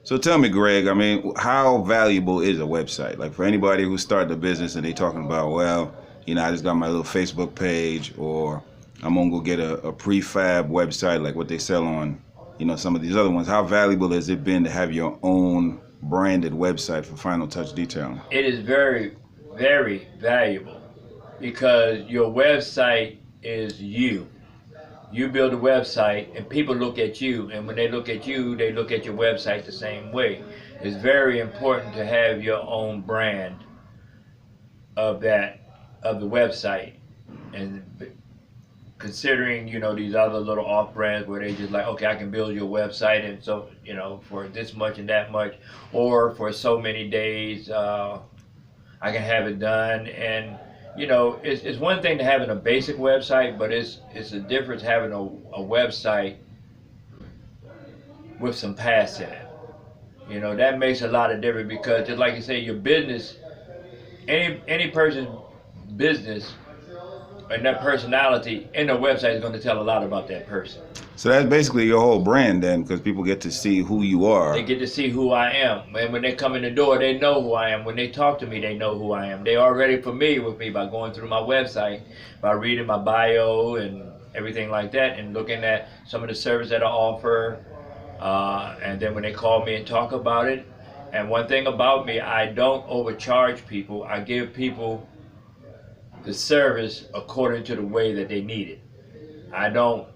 So tell me, Greg, I mean, how valuable is a website? Like for anybody who's starting a business and they talking about, well, I just got my little Facebook page, or I'm gonna go get a prefab website like what they sell on, some of these other ones. How valuable has it been to have your own branded website for final touch detailing? It is very, very valuable because your website is you. You build a website and people look at you, and when they look at you, they look at your website the same way. It's very important to have your own brand of the website. And considering, these other little off brands where they just like, okay, I can build your website and so, for this much and that much, or for so many days, I can have it done. And it's one thing to having a basic website, but it's a difference having a website with some pass in it. That makes a lot of difference because just like you say, your business, any person's business and their personality in their website is going to tell a lot about that person. So that's basically your whole brand then, because people get to see who you are. They get to see who I am. And when they come in the door, they know who I am. When they talk to me, they know who I am. They're already familiar with me by going through my website, by reading my bio and everything like that, and looking at some of the service that I offer. And then when they call me and talk about it. And one thing about me, I don't overcharge people. I give people the service according to the way that they need it. I don't,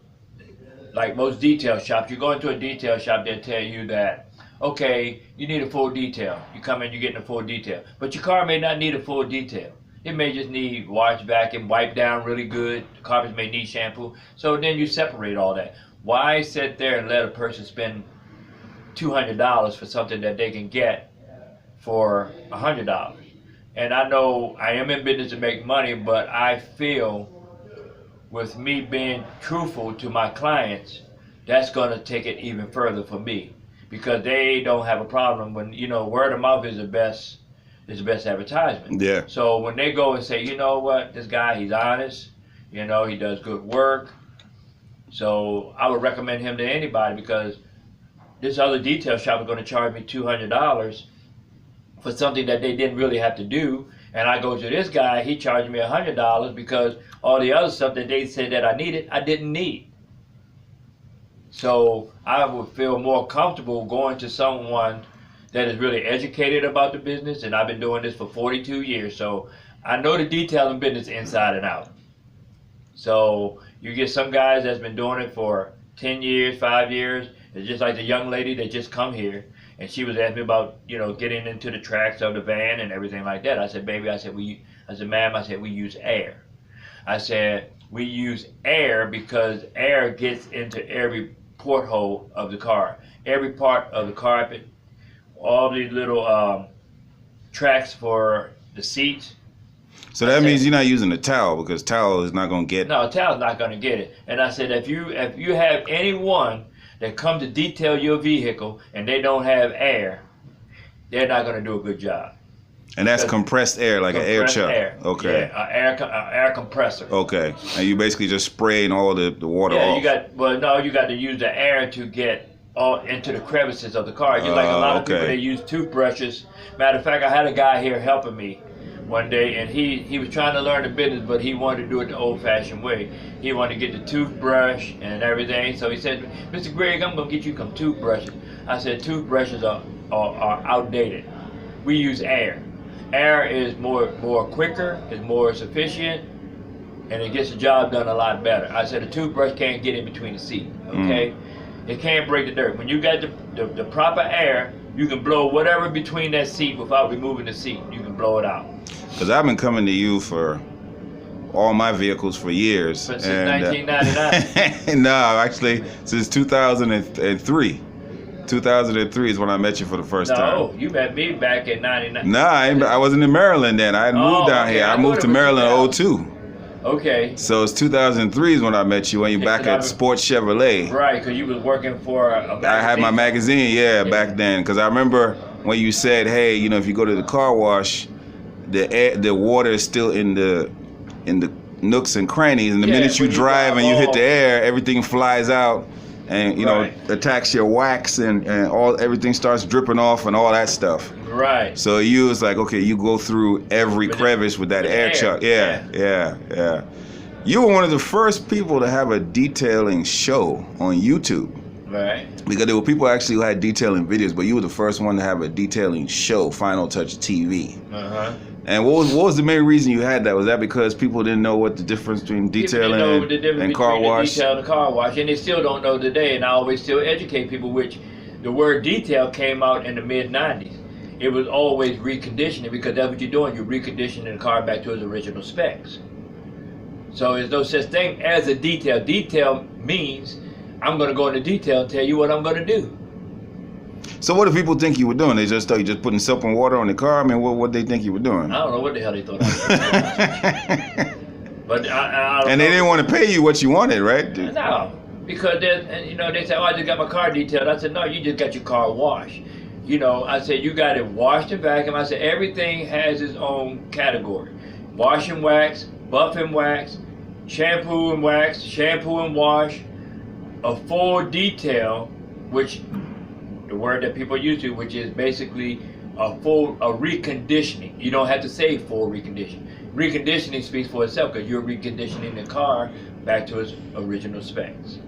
like most detail shops, you go into a detail shop, they'll tell you that, okay, you need a full detail. You come in, you're getting a full detail. But your car may not need a full detail. It may just need wash, vacuum, wipe down really good. The carpets may need shampoo. So then you separate all that. Why sit there and let a person spend $200 for something that they can get for $100? And I know I am in business to make money, but I feel with me being truthful to my clients, that's going to take it even further for me, because they don't have a problem when, word of mouth is the best advertisement. Yeah. So when they go and say, you know what, this guy, he's honest, he does good work. So I would recommend him to anybody, because this other detail shop is going to charge me $200 for something that they didn't really have to do. And I go to this guy, he charged me $100 because all the other stuff that they said that I needed, I didn't need. So I would feel more comfortable going to someone that is really educated about the business, and I've been doing this for 42 years, so I know the detailing business inside and out. So you get some guys that's been doing it for 10 years, 5 years. It's just like the young lady that just come here, and she was asking me about, getting into the tracks of the van and everything like that. I said, baby, I said, ma'am, I said, we use air. I said, we use air because air gets into every porthole of the car, every part of the carpet, all these little tracks for the seats. So that means you're not using a towel, because towel is not going to get... No, a towel's not going to get it. And I said, if you have anyone that come to detail your vehicle and they don't have air, they're not going to do a good job. And that's compressed air, like an air chuck. Air. Okay. Yeah, air compressor. Okay. And you basically just spraying all the water off. You got to use the air to get all into the crevices of the car. Just like a lot of people, they use toothbrushes. Matter of fact, I had a guy here helping me one day, and he was trying to learn the business, but he wanted to do it the old-fashioned way. He wanted to get the toothbrush and everything. So he said, Mr. Greg, I'm going to get you some toothbrushes. I said, toothbrushes are outdated. We use air. Air is more quicker, is more sufficient, and it gets the job done a lot better. I said, a toothbrush can't get in between the seat, okay? It can't break the dirt. When you got the proper air, you can blow whatever between that seat without removing the seat. You can blow it out. Because I've been coming to you for all my vehicles for years. Since 1999? No, actually, since 2003. 2003 is when I met you for the first time. No, you met me back in 99. Nah, I wasn't in Maryland then. I had moved down here. I moved to Maryland in 02. Okay. So it's 2003 is when I met you, when you back at Sports Chevrolet. Right, because you was working for a magazine. I had my magazine, back then. Because I remember when you said, hey, if you go to the car wash, the water is still in the nooks and crannies, and the minute you drive and you hit the air, everything flies out and Right. attacks your wax and everything starts dripping off and all that stuff. Right. So you was like, okay, you go through every With crevice with that with air air, chuck. yeah. Yeah. You were one of the first people to have a detailing show on YouTube. Right. Because there were people actually who had detailing videos, but you were the first one to have a detailing show, Final Touch TV. Uh-huh. And what was the main reason you had that? Was that because people didn't know what the difference between detailing and car wash? Detail and car wash, and they still don't know today. And I always still educate people, which the word detail came out in the mid-'90s. It was always reconditioning, because that's what you're doing. You're reconditioning the car back to its original specs. So there's no such thing as a detail. Detail means I'm going to go into detail and tell you what I'm going to do. So what do people think you were doing? They just thought you just putting soap and water on the car? I mean, what they think you were doing? I don't know what the hell they thought I was doing. But I don't and know. they didn't want to pay you what you wanted, right? No, because they said, oh, I just got my car detailed. I said, no, you just got your car washed. I said, you got it washed and vacuumed. I said, everything has its own category. Wash and wax, buff and wax, shampoo and wax, shampoo and wash, a full detail, which the word that people use to, which is basically a reconditioning. You don't have to say full reconditioning. Reconditioning speaks for itself, because you're reconditioning the car back to its original specs.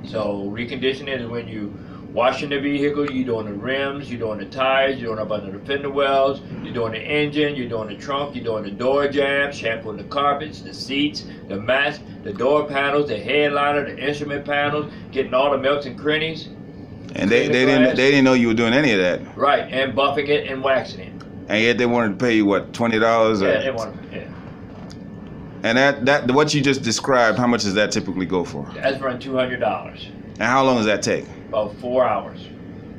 So reconditioning is when you washing the vehicle, you're doing the rims, you're doing the tires, you're doing up under the fender wells, you're doing the engine, you're doing the trunk, you're doing the door jambs, shampooing the carpets, the seats, the mats, the door panels, the headliner, the instrument panels, getting all the nooks and crannies. And they didn't know you were doing any of that. Right, and buffing it and waxing it. And yet they wanted to pay you what, $20? Yeah, they wanted. Yeah. And that what you just described, how much does that typically go for? That's around $200. And how long does that take? About 4 hours.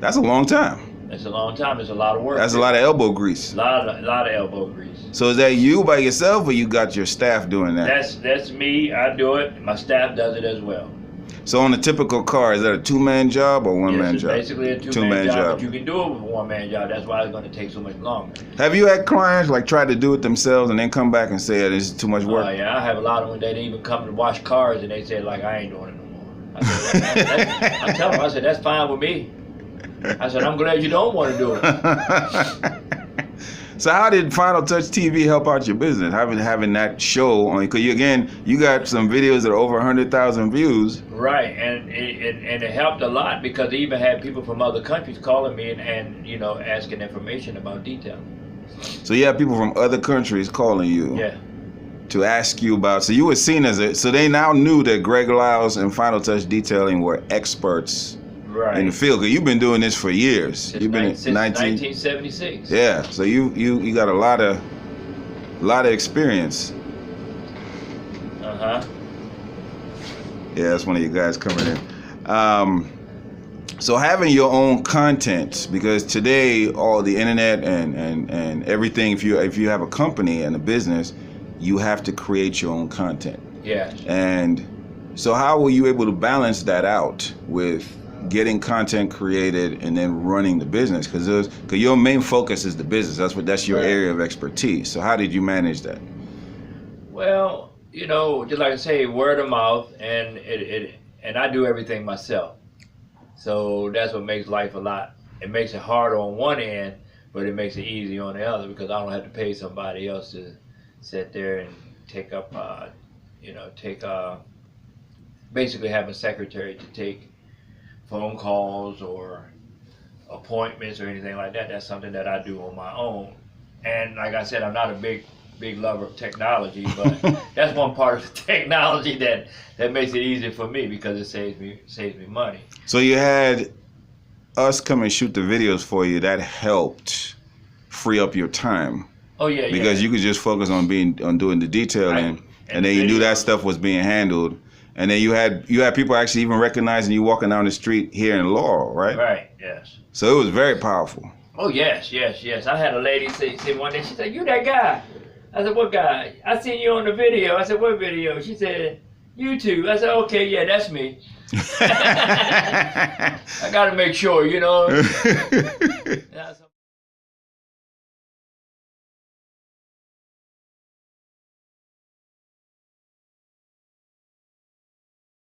That's a long time. It's a long time. It's a lot of work. That's a lot of elbow grease. A lot of elbow grease. So is that you by yourself, or you got your staff doing that? That's me. I do it. My staff does it as well. So on a typical car, is that a two-man job or one-man It's job? basically a two-man job. But you can do it with a one-man job. That's why it's going to take so much longer. Have you had clients like try to do it themselves and then come back and say, this is too much work? Oh, yeah. I have a lot of them that even come to wash cars, and they say, like, I ain't doing it no more. I tell them, I said, that's fine with me. I said, I'm glad you don't want to do it. So how did Final Touch TV help out your business? Having that show on, because you got some videos that are over 100,000 views. Right, and it helped a lot, because they even had people from other countries calling me and asking information about detailing. So you have people from other countries calling you. Yeah. To ask you about, so you were seen as so they now knew that Greg Lyles and Final Touch Detailing were experts in the field, because you've been doing this for years. Since You've been since 1976. Yeah, so you got a lot of experience. Uh-huh. Yeah, that's one of you guys coming in. So having your own content, because today all the internet and everything, if you have a company and a business, you have to create your own content. Yeah. And so how were you able to balance that out with getting content created and then running the business? Because your main focus is the business. That's your area of expertise. So how did you manage that? Well, just like I say, word of mouth, and and I do everything myself. So that's what makes life it makes it hard on one end, but it makes it easy on the other, because I don't have to pay somebody else to sit there and take up, basically have a secretary to take phone calls or appointments or anything like that. That's something that I do on my own. And like I said, I'm not a big lover of technology, but that's one part of the technology that makes it easy for me, because it saves me money. So you had us come and shoot the videos for you. That helped free up your time. Oh yeah, because you could just focus on doing the detailing, and then you knew that stuff was being handled, and then you had people actually even recognizing you walking down the street here in Laurel, right? Right. Yes. So it was very powerful. Oh yes. I had a lady say one day, she said, "You that guy?" I said, "What guy?" "I seen you on the video." I said, "What video?" She said, "YouTube." I said, "Okay, yeah, that's me." I got to make sure,